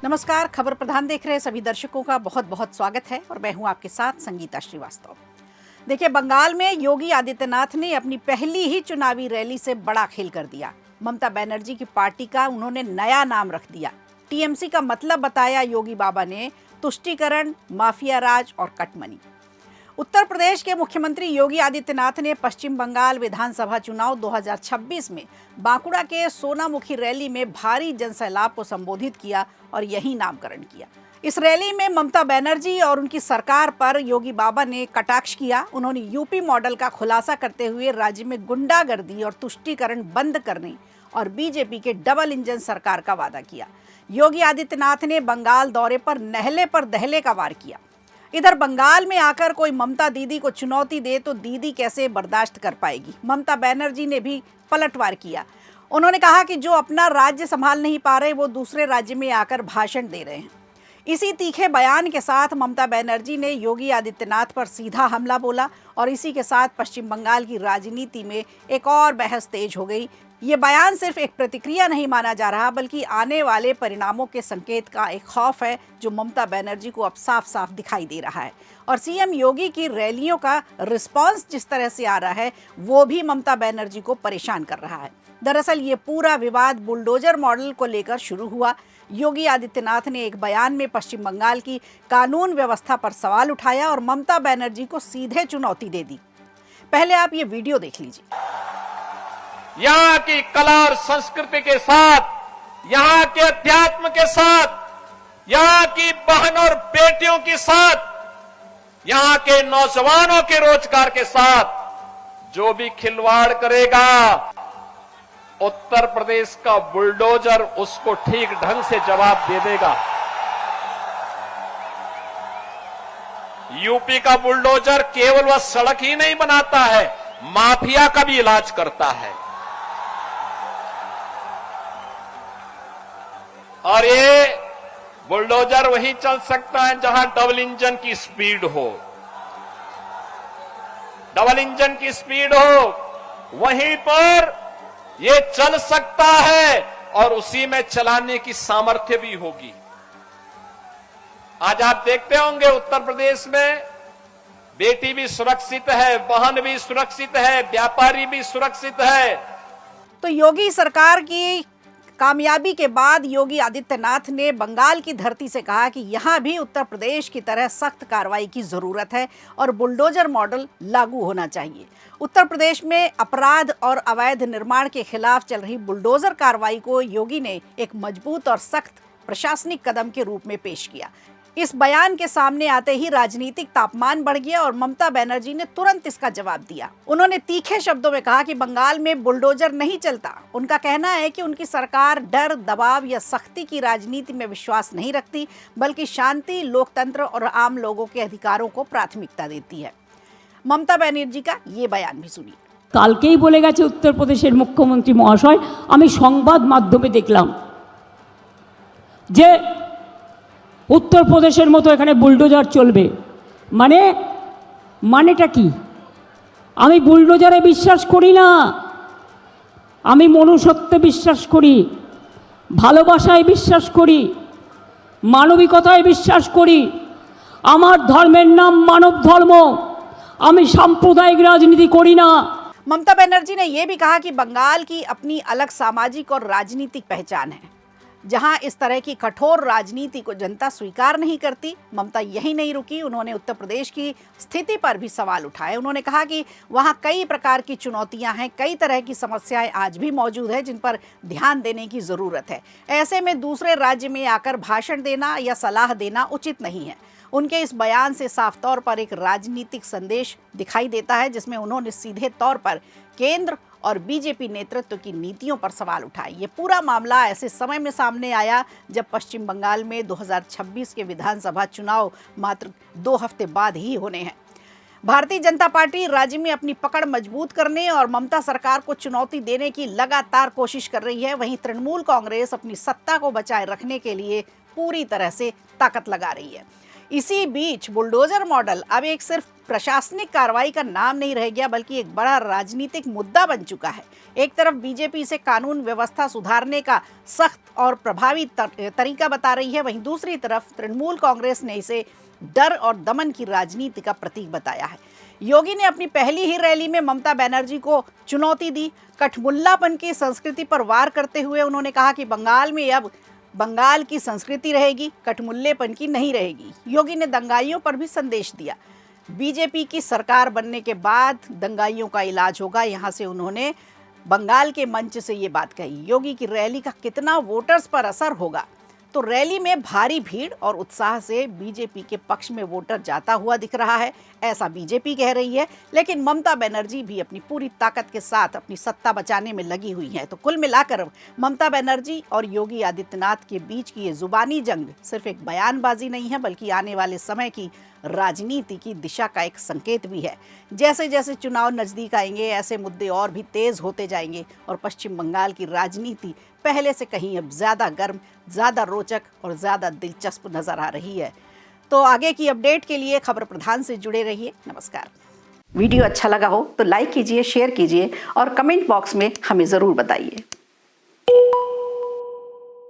नमस्कार, खबर प्रधान देख रहे सभी दर्शकों का बहुत बहुत स्वागत है और मैं हूं आपके साथ संगीता श्रीवास्तव। देखिए, बंगाल में योगी आदित्यनाथ ने अपनी पहली ही चुनावी रैली से बड़ा खेल कर दिया। ममता बनर्जी की पार्टी का उन्होंने नया नाम रख दिया। टीएमसी का मतलब बताया योगी बाबा ने तुष्टीकरण, माफिया राज और कटमनी। उत्तर प्रदेश के मुख्यमंत्री योगी आदित्यनाथ ने पश्चिम बंगाल विधानसभा चुनाव 2026 में बांकुड़ा के सोनामुखी रैली में भारी जनसैलाब को संबोधित किया और यही नामकरण किया। इस रैली में ममता बनर्जी और उनकी सरकार पर योगी बाबा ने कटाक्ष किया। उन्होंने यूपी मॉडल का खुलासा करते हुए राज्य में गुंडागर्दी और तुष्टीकरण बंद करने और बीजेपी के डबल इंजन सरकार का वादा किया। योगी आदित्यनाथ ने बंगाल दौरे पर नहले पर दहले का वार किया। इधर बंगाल में आकर कोई ममता दीदी को चुनौती दे तो दीदी कैसे बर्दाश्त कर पाएगी। ममता बनर्जी ने भी पलटवार किया। उन्होंने कहा कि जो अपना राज्य संभाल नहीं पा रहे वो दूसरे राज्य में आकर भाषण दे रहे हैं। इसी तीखे बयान के साथ ममता बनर्जी ने योगी आदित्यनाथ पर सीधा हमला बोला और इसी के साथ पश्चिम बंगाल की राजनीति में एक और बहस तेज हो गई। ये बयान सिर्फ एक प्रतिक्रिया नहीं माना जा रहा बल्कि आने वाले परिणामों के संकेत का एक खौफ है जो ममता बनर्जी को अब साफ साफ दिखाई दे रहा है। और सीएम योगी की रैलियों का रिस्पांस जिस तरह से आ रहा है वो भी ममता बनर्जी को परेशान कर रहा है। दरअसल ये पूरा विवाद बुलडोजर मॉडल को लेकर शुरू हुआ। योगी आदित्यनाथ ने एक बयान में पश्चिम बंगाल की कानून व्यवस्था पर सवाल उठाया और ममता बनर्जी को सीधे चुनौती दे दी। पहले आप ये वीडियो देख लीजिए। यहाँ की कला और संस्कृति के साथ, यहाँ के अध्यात्म के साथ, यहाँ की बहन और बेटियों के साथ, यहाँ के नौजवानों के रोजगार के साथ जो भी खिलवाड़ करेगा, उत्तर प्रदेश का बुलडोजर उसको ठीक ढंग से जवाब दे देगा। यूपी का बुलडोजर केवल वह सड़क ही नहीं बनाता है, माफिया का भी इलाज करता है। और ये बुलडोजर वहीं चल सकता है जहां डबल इंजन की स्पीड हो। डबल इंजन की स्पीड हो वहीं पर ये चल सकता है और उसी में चलाने की सामर्थ्य भी होगी। आज आप देखते होंगे उत्तर प्रदेश में बेटी भी सुरक्षित है, बहन भी सुरक्षित है, व्यापारी भी सुरक्षित है। तो योगी सरकार की कामयाबी के बाद योगी आदित्यनाथ ने बंगाल की धरती से कहा कि यहाँ भी उत्तर प्रदेश की तरह सख्त कार्रवाई की जरूरत है और बुलडोजर मॉडल लागू होना चाहिए। उत्तर प्रदेश में अपराध और अवैध निर्माण के खिलाफ चल रही बुलडोजर कार्रवाई को योगी ने एक मजबूत और सख्त प्रशासनिक कदम के रूप में पेश किया। इस बयान के सामने आते ही राजनीतिक तापमान बढ़ गया और ममता बनर्जी ने तुरंत इसका जवाब दिया। उन्होंने तीखे शब्दों में कहा कि बंगाल में बुलडोजर नहीं चलता। उनका कहना है कि उनकी सरकार डर, दबाव या सख्ती की राजनीति में विश्वास नहीं रखती बल्कि शांति, लोकतंत्र और आम लोगों के अधिकारों को प्राथमिकता देती है। ममता बनर्जी का ये बयान भी सुनिए। কালকেই বলে গেছে উত্তর প্রদেশের মুখ্যমন্ত্রী মহাশয়, আমি সংবাদ মাধ্যমে দেখলাম যে উত্তর প্রদেশের মতো এখানে বুলডোজার চলবে। মানেটা কি? আমি বুলডোজারে বিশ্বাস করি না। আমি মনুষ্যত্বে বিশ্বাস করি, ভালোবাসায় বিশ্বাস করি, মানবিকতায় বিশ্বাস করি। আমার ধর্মের নাম মানব ধর্ম। আমি সাম্প্রদায়িক রাজনীতি করি না। ममता बनर्जी ने यह भी कहा कि बंगाल की अपनी अलग सामाजिक और राजनीतिक पहचान है जहां इस तरह की कठोर राजनीति को जनता स्वीकार नहीं करती। ममता यही नहीं रुकी, उन्होंने उत्तर प्रदेश की स्थिति पर भी सवाल उठाए। उन्होंने कहा कि वहां कई प्रकार की चुनौतियां हैं, कई तरह की समस्याएं आज भी मौजूद है जिन पर ध्यान देने की ज़रूरत है। ऐसे में दूसरे राज्य में आकर भाषण देना या सलाह देना उचित नहीं है। उनके इस बयान से साफ तौर पर एक राजनीतिक संदेश दिखाई देता है जिसमें उन्होंने सीधे तौर पर केंद्र और बीजेपी नेतृत्व की नीतियों पर सवाल उठाए। ये पूरा मामला ऐसे समय में सामने आया जब पश्चिम बंगाल में 2026 के विधानसभा चुनाव मात्र 2 हफ्ते बाद ही होने हैं। भारतीय जनता पार्टी राज्य में अपनी पकड़ मजबूत करने और ममता सरकार को चुनौती देने की लगातार कोशिश कर रही है। वहीं तृणमूल कांग्रेस अपनी सत्ता को बचाए रखने के लिए पूरी तरह से ताकत लगा रही है। इसी बीच बुलडोजर मॉडल अब एक सिर्फ प्रशासनिक कार्रवाई का नाम नहीं रह गया, बल्कि एक बड़ा राजनीतिक मुद्दा बन चुका है। एक तरफ बीजेपी से कानून व्यवस्था सुधारने का सख्त और प्रभावी तरीका बता रही है, वहीं दूसरी तरफ तृणमूल कांग्रेस ने इसे डर और दमन की राजनीति का प्रतीक बताया है। योगी ने अपनी पहली ही रैली में ममता बनर्जी को चुनौती दी। कठमुल्लापन की संस्कृति पर वार करते हुए उन्होंने कहा कि बंगाल में अब बंगाल की संस्कृति रहेगी, कठमुल्लेपन की नहीं रहेगी। योगी ने दंगाइयों पर भी संदेश दिया। बीजेपी की सरकार बनने के बाद दंगाइयों का इलाज होगा, यहाँ से उन्होंने बंगाल के मंच से ये बात कही। योगी की रैली का कितना वोटर्स पर असर होगा? तो रैली में भारी भीड़ और उत्साह से बीजेपी के पक्ष में वोटर जाता हुआ दिख रहा है, ऐसा बीजेपी कह रही है। लेकिन ममता बनर्जी भी अपनी पूरी ताकत के साथ अपनी सत्ता बचाने में लगी हुई है। तो कुल मिलाकर ममता बनर्जी और योगी आदित्यनाथ के बीच की ये जुबानी जंग सिर्फ एक बयानबाजी नहीं है, बल्कि आने वाले समय की राजनीति की दिशा का एक संकेत भी है। जैसे जैसे चुनाव नजदीक आएंगे, ऐसे मुद्दे और भी तेज होते जाएंगे और पश्चिम बंगाल की राजनीति पहले से कहीं अब ज़्यादा गर्म, ज़्यादा रोचक और ज़्यादा दिलचस्प नज़र आ रही है। तो आगे की अपडेट के लिए खबर प्रधान से जुड़े रहिए। नमस्कार। वीडियो अच्छा लगा हो तो लाइक कीजिए, शेयर कीजिए और कमेंट बॉक्स में हमें ज़रूर बताइए।